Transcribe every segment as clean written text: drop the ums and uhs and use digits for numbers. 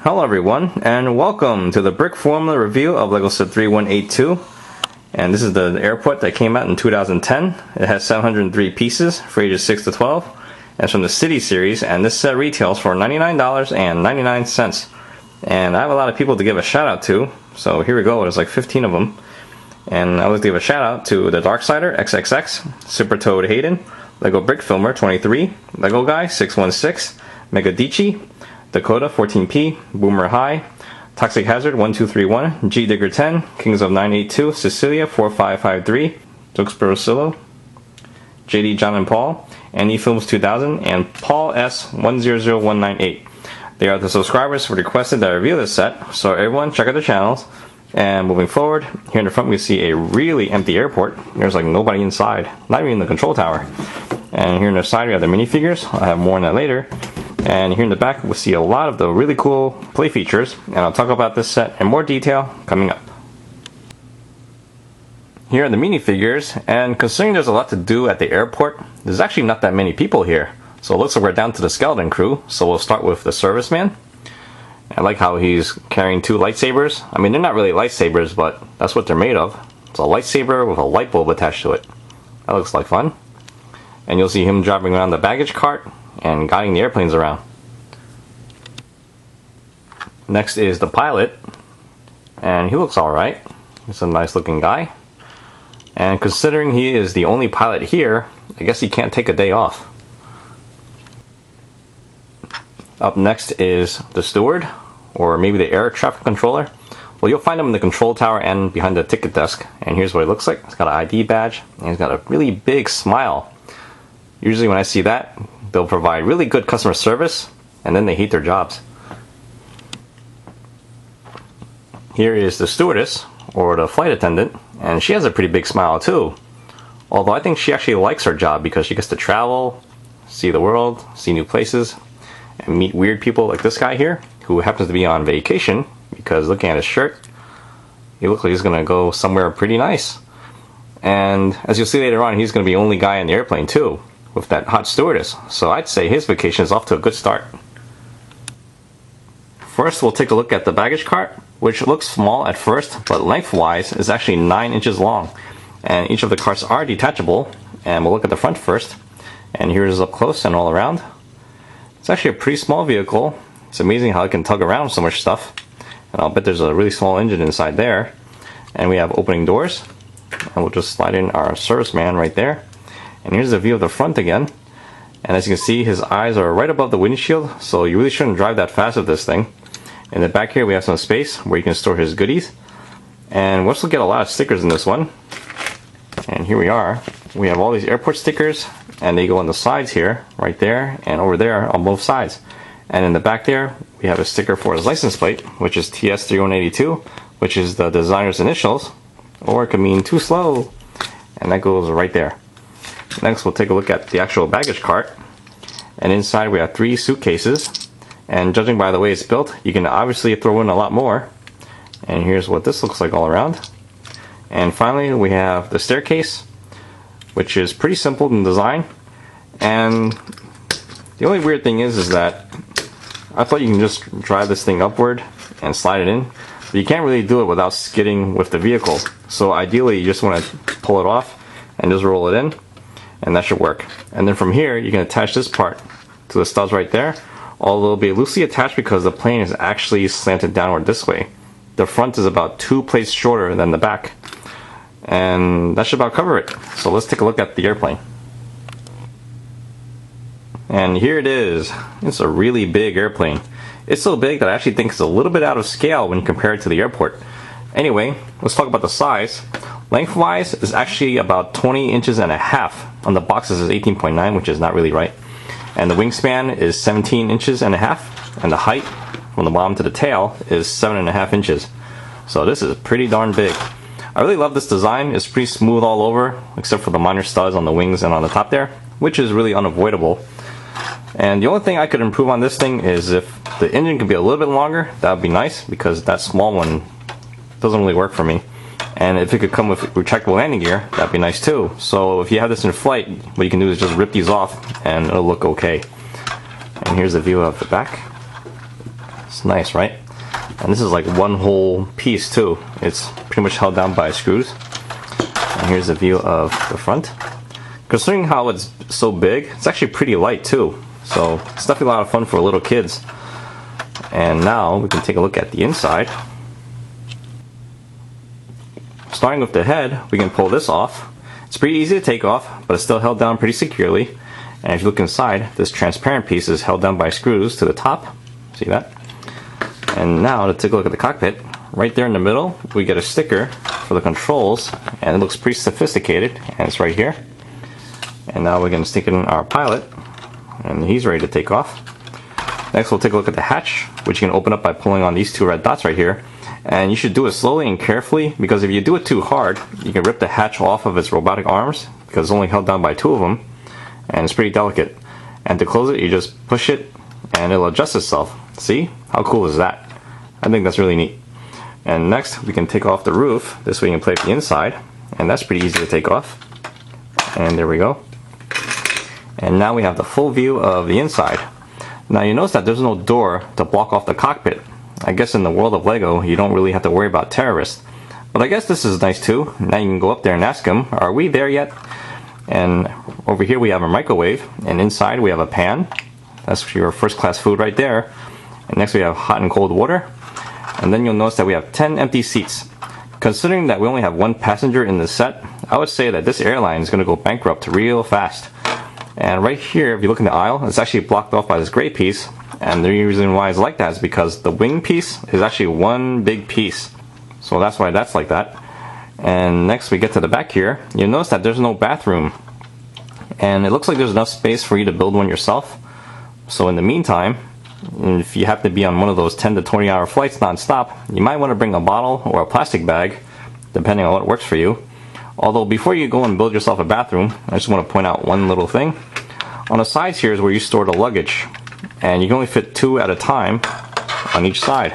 Hello everyone, and welcome to the Brickformula review of LEGO Set 3182. And this is the airport that came out in 2010. It has 703 pieces for ages 6 to 12. And it's from the City series, and this set retails for $99.99. And I have a lot of people to give a shout out to, so here we go. There's like 15 of them. And I would like to give a shout out to the Darksider XXX, Super Toad Hayden, LEGO Brickfilmer 23, LEGO Guy 616, Megadici, Dakota 14P, Boomer High, Toxic Hazard 1231, G Digger 10, Kings of 982, Cecilia 4553, Duxperocillo, JD John and Paul, Andy Films 2000, and Paul S 100198. They are the subscribers who requested that I review this set, so everyone check out their channels. And moving forward, here in the front we see a really empty airport. There's like nobody inside, not even the control tower. And here on the side we have the minifigures. I'll have more on that later. And here in the back we'll see a lot of the really cool play features, and I'll talk about this set in more detail coming up. Here are the minifigures, and considering there's a lot to do at the airport, there's actually not that many people here. So it looks like we're down to the skeleton crew, so we'll start with the serviceman. I like how he's carrying two lightsabers. I mean, they're not really lightsabers, but that's what they're made of. It's a lightsaber with a light bulb attached to it. That looks like fun. And you'll see him driving around the baggage cart and guiding the airplanes around. Next is the pilot, and he looks alright. He's a nice looking guy. And considering he is the only pilot here, I guess he can't take a day off. Up next is the steward, or maybe the air traffic controller. Well, you'll find him in the control tower and behind the ticket desk. And here's what he looks like. He's got an ID badge, and he's got a really big smile. Usually when I see that, they'll provide really good customer service, and then they hate their jobs. Here is the stewardess, or the flight attendant, and she has a pretty big smile too. Although I think she actually likes her job because she gets to travel, see the world, see new places, and meet weird people like this guy here, who happens to be on vacation, because looking at his shirt, he looks like he's going to go somewhere pretty nice. And as you'll see later on, he's going to be the only guy in the airplane too, with that hot stewardess. So I'd say his vacation is off to a good start. First, we'll take a look at the baggage cart, which looks small at first, but lengthwise is actually 9 inches long. And each of the carts are detachable, and we'll look at the front first. And here's up close and all around. It's actually a pretty small vehicle. It's amazing how it can tug around so much stuff. And I'll bet there's a really small engine inside there. And we have opening doors. And we'll just slide in our serviceman right there. And here's the view of the front again. And as you can see, his eyes are right above the windshield, so you really shouldn't drive that fast with this thing. In the back here we have some space where you can store his goodies. And we'll also get a lot of stickers in this one. And here we are. We have all these airport stickers, and they go on the sides here, right there, and over there on both sides. And in the back there, we have a sticker for his license plate, which is TS3182, which is the designer's initials, or it could mean too slow. And that goes right there. Next, we'll take a look at the actual baggage cart. And inside we have 3 suitcases. And judging by the way it's built, you can obviously throw in a lot more. And here's what this looks like all around. And finally, we have the staircase, which is pretty simple in design. And the only weird thing is that I thought you can just drive this thing upward and slide it in. But you can't really do it without skidding with the vehicle. So ideally, you just want to pull it off and just roll it in. And that should work. And then from here you can attach this part to the studs right there, although it'll be loosely attached because the plane is actually slanted downward this way. The front is about 2 plates shorter than the back, and that should about cover it. So let's take a look at the airplane. And here it is. It's a really big airplane. It's so big that I actually think it's a little bit out of scale when compared to the airport. Anyway, let's talk about the size. Lengthwise is actually about 20 inches and a half. On the boxes is 18.9, which is not really right. And the wingspan is 17 inches and a half. And the height from the bottom to the tail is 7.5 inches. So this is pretty darn big. I really love this design. It's pretty smooth all over, except for the minor studs on the wings and on the top there, which is really unavoidable. And the only thing I could improve on this thing is if the engine could be a little bit longer, that would be nice, because that small one doesn't really work for me. And if it could come with retractable landing gear, that'd be nice too. So if you have this in flight, what you can do is just rip these off and it'll look okay. And here's the view of the back. It's nice, right? And this is like one whole piece too. It's pretty much held down by screws. And here's a view of the front. Considering how it's so big, it's actually pretty light too. So it's definitely a lot of fun for little kids. And now we can take a look at the inside. Starting with the head, we can pull this off. It's pretty easy to take off, but it's still held down pretty securely. And if you look inside, this transparent piece is held down by screws to the top. See that? And now to take a look at the cockpit, right there in the middle, we get a sticker for the controls, and it looks pretty sophisticated, and it's right here. And now we're going to stick in our pilot, and he's ready to take off. Next, we'll take a look at the hatch, which you can open up by pulling on these two red dots right here. And you should do it slowly and carefully, because if you do it too hard, you can rip the hatch off of its robotic arms, because it's only held down by two of them, and it's pretty delicate. And to close it, you just push it, and it'll adjust itself. See? How cool is that? I think that's really neat. And next, we can take off the roof. This way you can play with the inside, and that's pretty easy to take off. And there we go. And now we have the full view of the inside. Now you notice that there's no door to block off the cockpit. I guess in the world of Lego, you don't really have to worry about terrorists. But I guess this is nice too. Now you can go up there and ask them, are we there yet? And over here we have a microwave, and inside we have a pan. That's your first class food right there. And next we have hot and cold water. And then you'll notice that we have 10 empty seats. Considering that we only have one passenger in the set, I would say that this airline is going to go bankrupt real fast. And right here, if you look in the aisle, it's actually blocked off by this gray piece. And the reason why it's like that is because the wing piece is actually one big piece. So that's why that's like that. And next we get to the back here, you'll notice that there's no bathroom. And it looks like there's enough space for you to build one yourself. So in the meantime, if you have to be on one of those 10 to 20 hour flights non-stop, you might want to bring a bottle or a plastic bag, depending on what works for you. Although before you go and build yourself a bathroom, I just want to point out one little thing. On the sides here is where you store the luggage, and you can only fit 2 at a time on each side.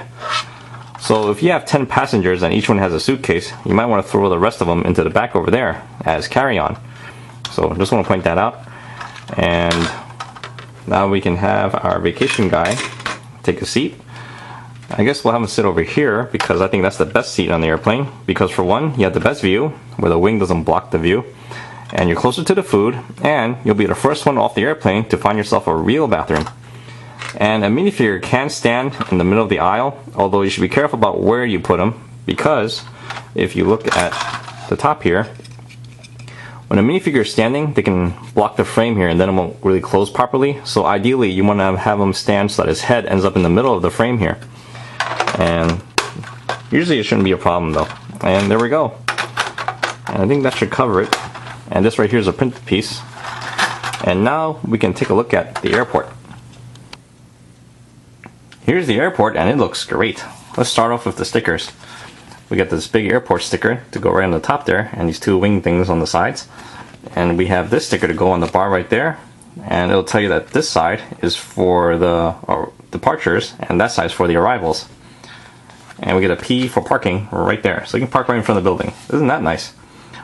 So if you have 10 passengers and each one has a suitcase, you might want to throw the rest of them into the back over there as carry-on. So just want to point that out. And now we can have our vacation guy take a seat. I guess we'll have him sit over here because I think that's the best seat on the airplane. Because for one, you have the best view where the wing doesn't block the view, and you're closer to the food, and you'll be the first one off the airplane to find yourself a real bathroom. And a minifigure can stand in the middle of the aisle, although you should be careful about where you put them, because if you look at the top here, when a minifigure is standing, they can block the frame here and then it won't really close properly. So ideally you want to have him stand so that his head ends up in the middle of the frame here. And usually it shouldn't be a problem though. And there we go. And I think that should cover it. And this right here is a printed piece. And now we can take a look at the airport. Here's the airport, and it looks great. Let's start off with the stickers. We got this big airport sticker to go right on the top there, and these 2 wing things on the sides. And we have this sticker to go on the bar right there, and it'll tell you that this side is for the departures, and that side is for the arrivals. And we get a P for parking right there, so you can park right in front of the building. Isn't that nice?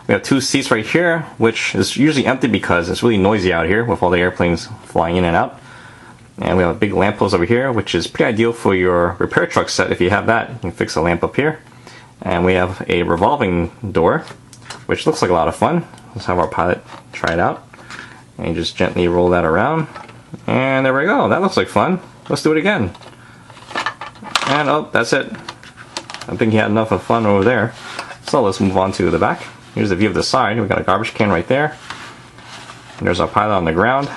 We have 2 seats right here, which is usually empty because it's really noisy out here with all the airplanes flying in and out. And we have a big lamppost over here, which is pretty ideal for your repair truck set. If you have that, you can fix a lamp up here. And we have a revolving door, which looks like a lot of fun. Let's have our pilot try it out. And you just gently roll that around. And there we go. That looks like fun. Let's do it again. And oh, that's it. I think he had enough of fun over there. So let's move on to the back. Here's the view of the side. We got a garbage can right there. And there's our pilot on the ground.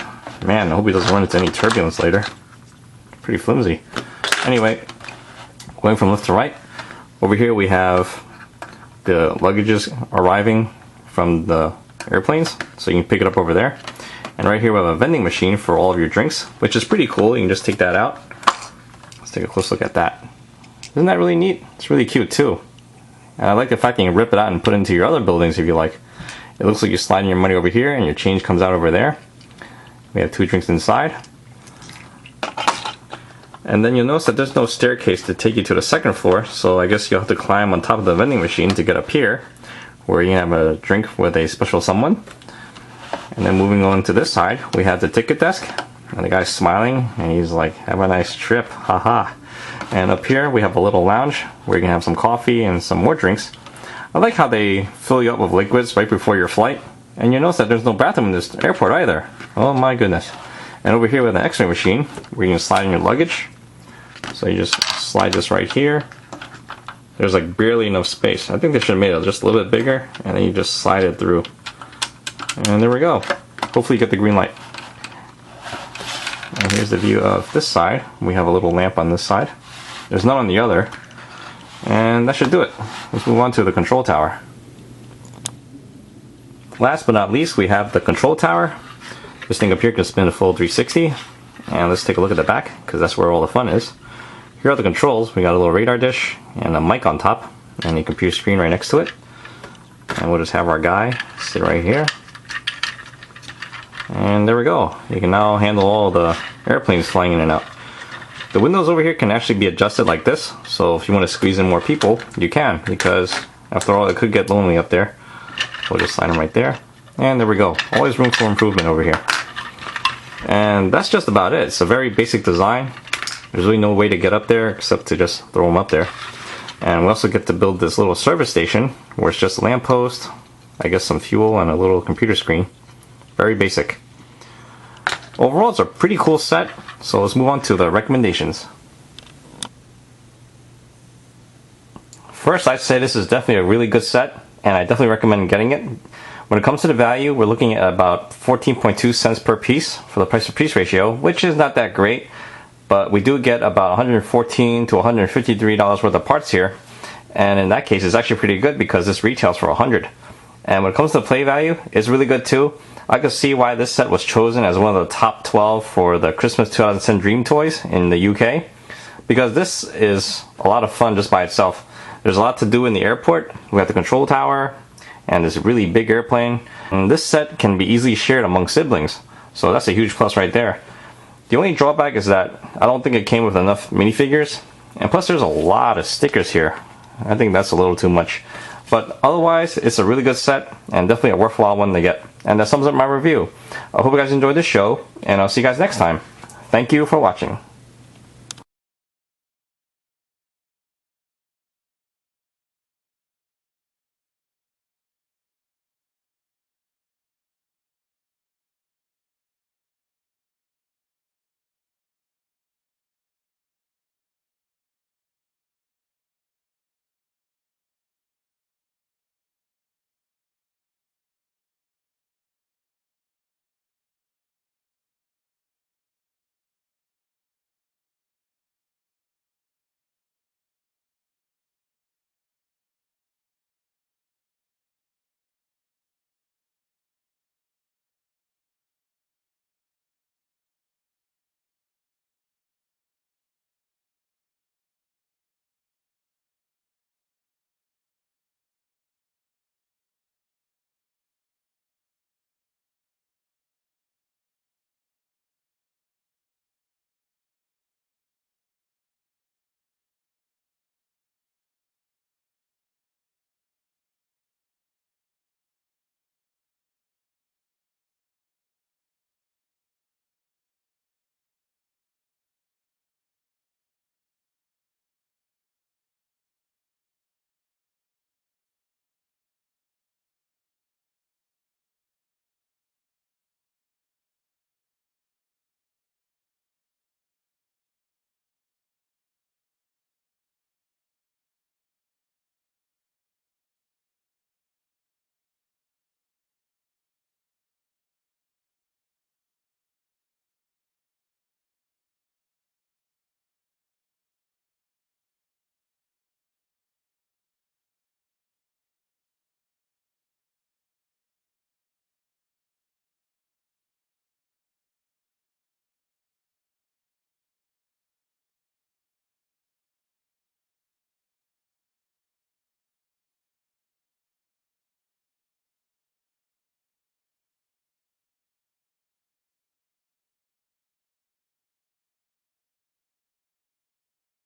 Man, I hope he doesn't run into any turbulence later. Pretty flimsy. Anyway, going from left to right, over here we have the luggages arriving from the airplanes, so you can pick it up over there. And right here we have a vending machine for all of your drinks, which is pretty cool. You can just take that out. Let's take a close look at that. Isn't that really neat? It's really cute too. And I like the fact that you can rip it out and put it into your other buildings if you like. It looks like you slide in your money over here and your change comes out over there. We have 2 drinks inside. And then you'll notice that there's no staircase to take you to the 2nd floor, so I guess you'll have to climb on top of the vending machine to get up here, where you can have a drink with a special someone. And then moving on to this side, we have the ticket desk. And the guy's smiling, and he's like, have a nice trip, haha. And up here we have a little lounge where you can have some coffee and some more drinks. I like how they fill you up with liquids right before your flight. And you notice that there's no bathroom in this airport either. Oh my goodness. And over here we have an x-ray machine where you can slide in your luggage. So you just slide this right here. There's like barely enough space. I think they should have made it just a little bit bigger, and then you just slide it through. And there we go. Hopefully you get the green light. And here's the view of this side. We have a little lamp on this side. There's none on the other. And that should do it. Let's move on to the control tower. Last but not least, we have the control tower. This thing up here can spin a full 360. And let's take a look at the back, because that's where all the fun is. Here are the controls. We got a little radar dish and a mic on top, and a computer screen right next to it. And we'll just have our guy sit right here. And there we go. You can now handle all the airplanes flying in and out. The windows over here can actually be adjusted like this, so if you want to squeeze in more people, you can, because after all, it could get lonely up there. We'll just slide them right there. And there we go. Always room for improvement over here. And that's just about it. It's a very basic design. There's really no way to get up there except to just throw them up there. And we also get to build this little service station where it's just a lamppost, I guess some fuel, and a little computer screen. Very basic. Overall, it's a pretty cool set, so let's move on to the recommendations. First, I'd say this is definitely a really good set, and I definitely recommend getting it. When it comes to the value, we're looking at about 14.2 cents per piece for the price to piece ratio, which is not that great, but we do get about $114 to $153 worth of parts here, and in that case, it's actually pretty good because this retails for $100. And when it comes to play value, it's really good too. I can see why this set was chosen as one of the top 12 for the Christmas 2010 Dream Toys in the UK, because this is a lot of fun just by itself. There's a lot to do in the airport. We have the control tower and this really big airplane, and this set can be easily shared among siblings, so that's a huge plus right there. The only drawback is that I don't think it came with enough minifigures, and plus there's a lot of stickers here. I think that's a little too much. But otherwise, it's a really good set, and definitely a worthwhile one to get. And that sums up my review. I hope you guys enjoyed this show, and I'll see you guys next time. Thank you for watching.